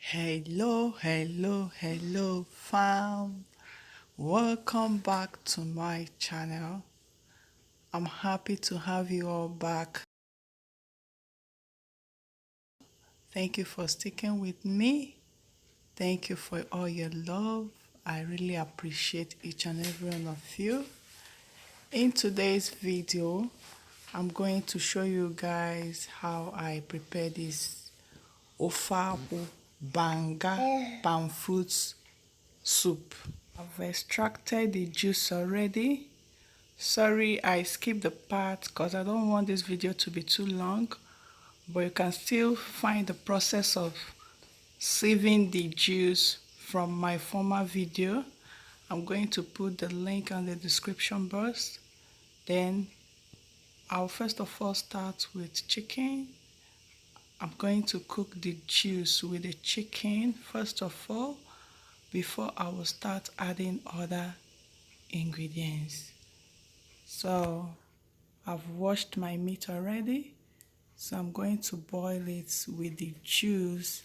Hello, fam. Welcome back to my channel. I'm happy to have you all back. Thank you for sticking with me. Thank you for all your love. I really appreciate each and every one of you. In today's video, I'm going to show you guys how I prepare this Ofeakwu Banga palm fruit soup. I've extracted the juice already. Sorry, I skipped the part because I don't want this video to be too long, but you can still find the process of sieving the juice from my former video. I'm going to put the link on the description box. Then I'll first of all start with chicken. I'm going to cook the juice with the chicken first of all before I will start adding other ingredients. So I've washed my meat already, so I'm going to boil it with the juice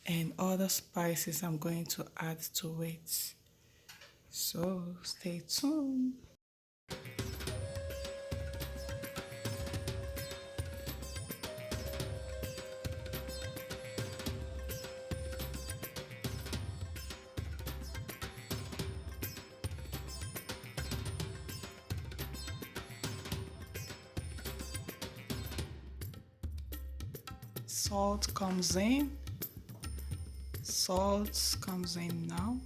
and other spices I'm going to add to it. So stay tuned. Salt comes in. Salt comes in now.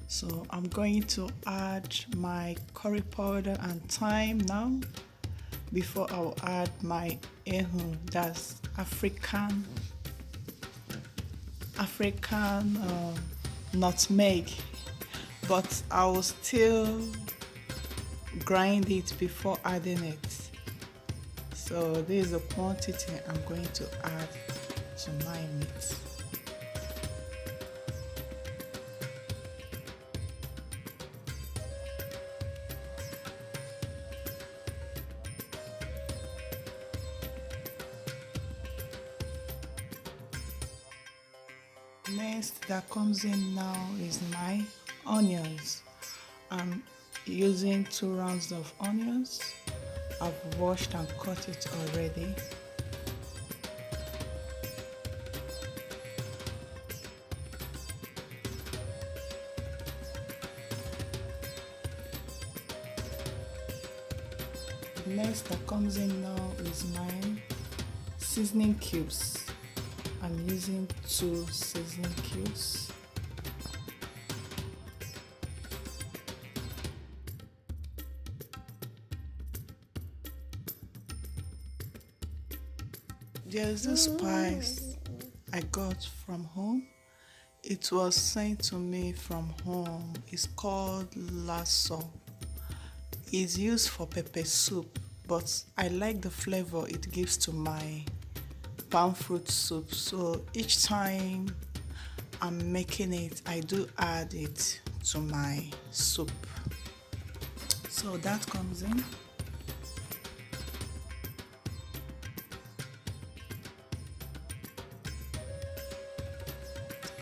So I'm going to add my curry powder and thyme now before I'll add my ehu, that's African nutmeg, but I will still grind it before adding it. So this is the quantity I'm going to add to my meat. Next that comes in now is my onions. I'm using 2 rounds of onions. I've washed and cut it already. Next that comes in now is my seasoning cubes. I'm using 2 seasoning cubes. There's this spice I got from home. It was sent to me from home. It's called lasso. It's used for pepper soup, but I like the flavor it gives to my palm fruit soup. So each time I'm making it, I do add it to my soup. So that comes in.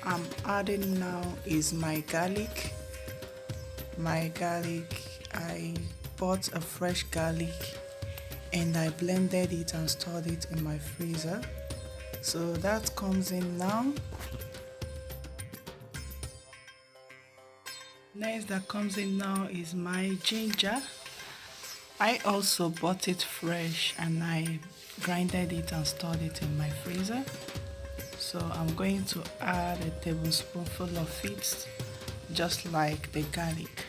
I'm adding now is my garlic. I bought a fresh garlic and I blended it and stored it in my freezer. So that comes in now. Next that comes in now is my ginger. I also bought it fresh and I grinded it and stored it in my freezer. So I'm going to add a tablespoonful of it, just like the garlic.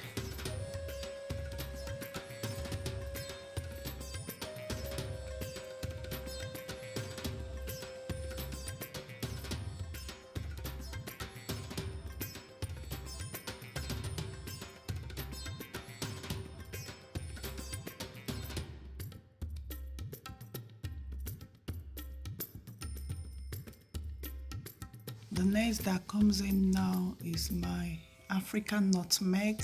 The next that comes in now is my African nutmeg,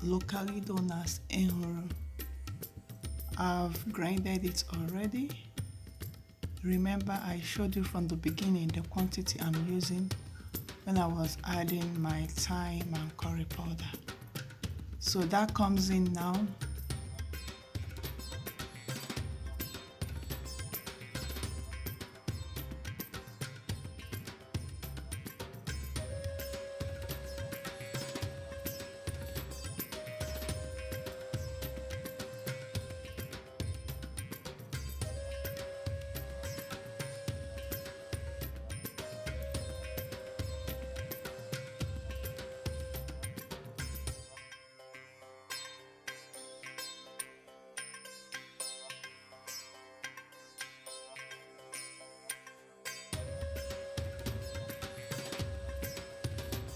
locally known as enhoro. I've grinded it already. Remember, I showed you from the beginning the quantity I'm using when I was adding my thyme and curry powder. So that comes in now.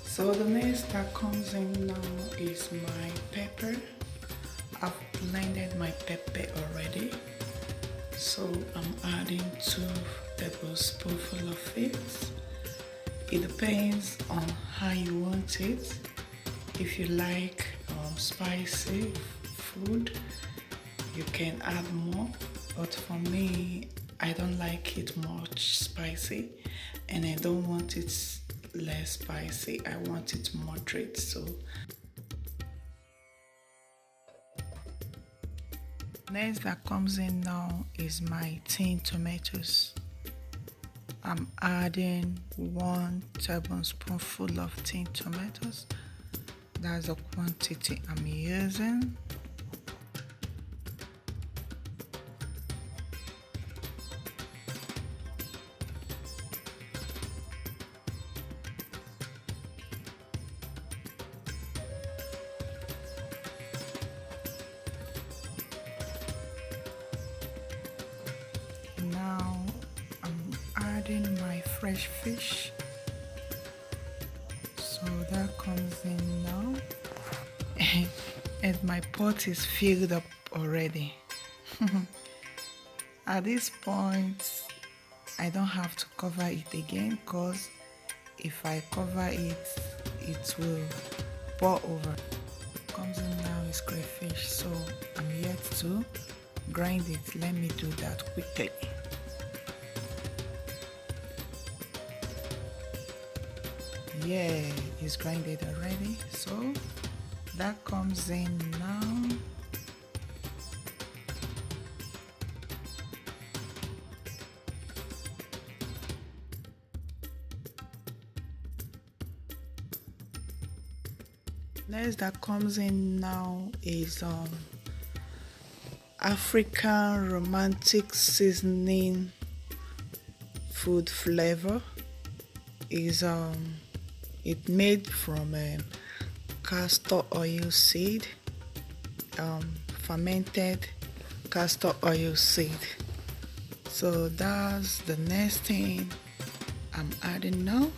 So the next that comes in now is my pepper. I've blended my pepper already. So I'm adding 2 tablespoonfuls of it. It depends on how you want it. If you like spicy food, you can add more. But for me, I don't like it much spicy, and I don't want it less spicy. I want it moderate. So next that comes in now is my tin tomatoes. I'm adding 1 tablespoonful of tin tomatoes. That's the quantity I'm using. Now I'm adding my fresh fish. So that comes in now. And my pot is filled up already. At this point, I don't have to cover it again, because if I cover it, it will pour over. Comes in now is crayfish, so I'm yet to grind it. Let me do that quickly. Yeah, it's grinded already, so that comes in now. Next that comes in now is African romantic seasoning food flavor. Is it made from castor oil seed, fermented castor oil seed. So that's the next thing I'm adding now.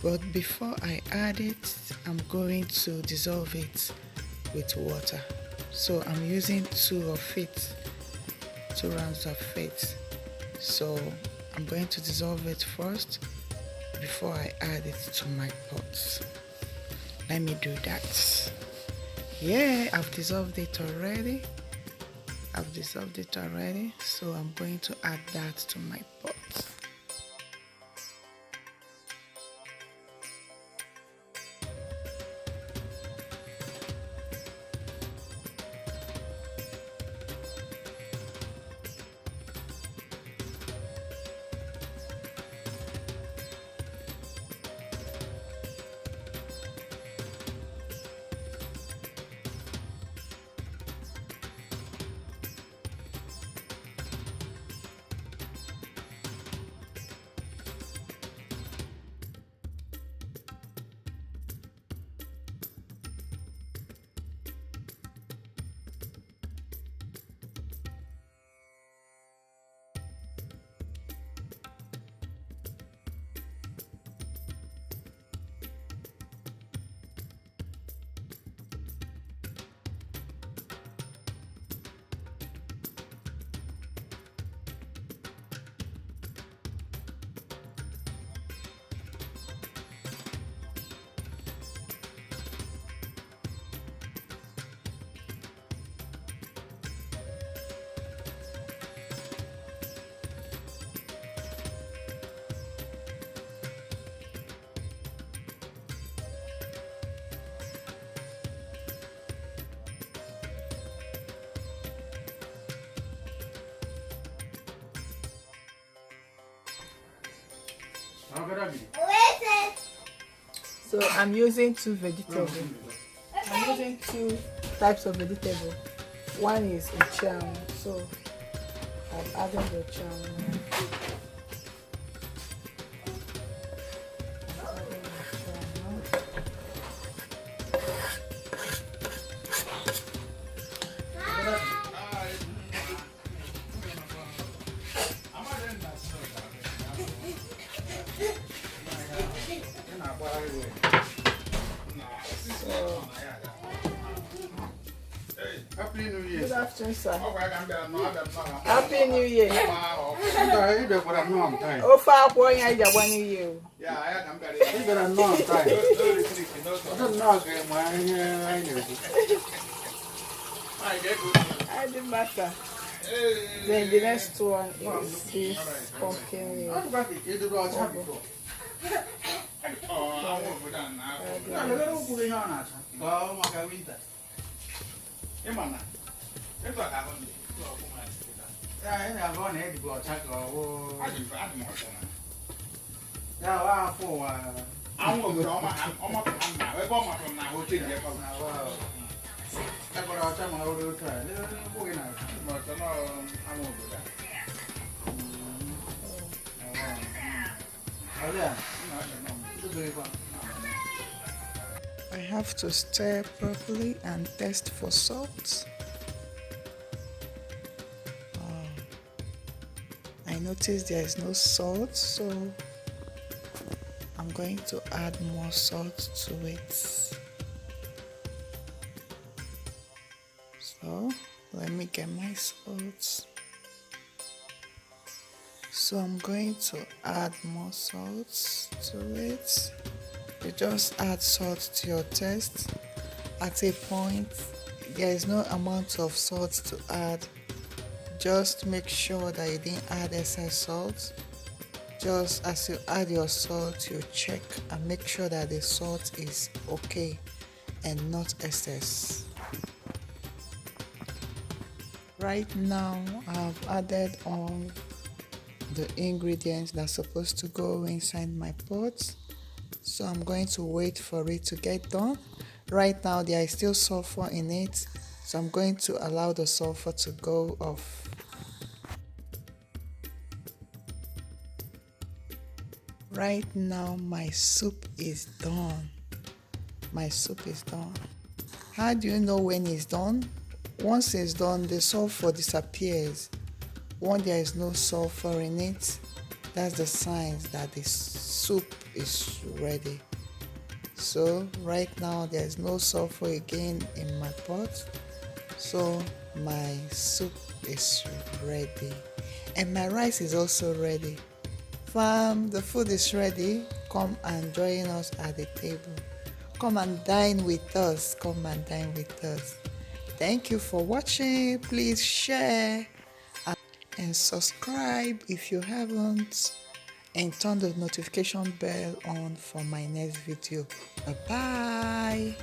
But before I add it, I'm going to dissolve it with water. So I'm using 2 rounds of it. So I'm going to dissolve it first before I add it to my pot. Let me do that. Yeah, I've dissolved it already. So I'm going to add that to my pot. So I'm using two vegetables. I'm using two types of vegetable. One is a charm, so I'm adding the charm. Happy New Year. Good afternoon, sir. Happy New Year. Ofeakwu ya jagwa New Year. Yeah, I am better. You better know I'm tired. I don't know I did matter. Then the next one is this pumpkin. I have to stir properly and test for salt. I noticed there is no salt, so I'm going to add more salt to it. So let me get my salt. So I'm going to add more salt to it. You just add salt to your taste. At a point, there is no amount of salt to add. Just make sure that you didn't add excess salt. Just as you add your salt, you check and make sure that the salt is okay and not excess. Right now, I've added all the ingredients that's supposed to go inside my pot. So I'm going to wait for it to get done. Right now, there is still sulfur in it. So I'm going to allow the sulfur to go off. Right now, my soup is done. My soup is done. How do you know when it's done? Once it's done, the sulfur disappears. When there is no sulfur in it, that's the signs that the soup is ready. So right now, there's no sulfur again in my pot. So my soup is ready. And my rice is also ready. Fam, the food is ready. Come and join us at the table. Come and dine with us. Come and dine with us. Thank you for watching. Please share and subscribe if you haven't. And turn the notification bell on for my next video. Bye-bye.